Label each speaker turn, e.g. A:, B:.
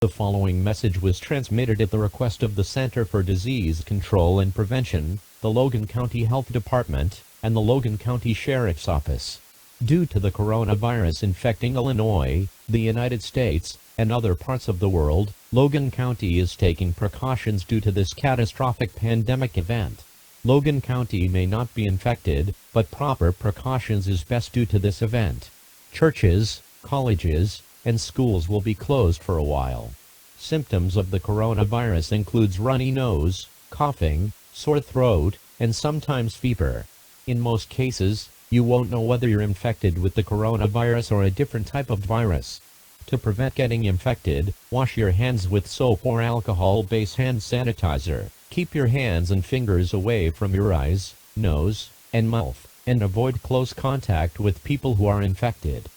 A: The following message was transmitted at the request of the Center for Disease Control and Prevention, the Logan County Health Department, and the Logan County Sheriff's Office. Due to the coronavirus infecting Illinois, the United States, and other parts of the world, Logan County is taking precautions due to this catastrophic pandemic event. Logan County may not be infected, but proper precautions is best due to this event. Churches, colleges, and schools will be closed for a while. Symptoms of the coronavirus includes runny nose, coughing, sore throat, and sometimes fever. In most cases, you won't know whether you're infected with the coronavirus or a different type of virus. To prevent getting infected, wash your hands with soap or alcohol-based hand sanitizer. Keep your hands and fingers away from your eyes, nose, and mouth, and avoid close contact with people who are infected.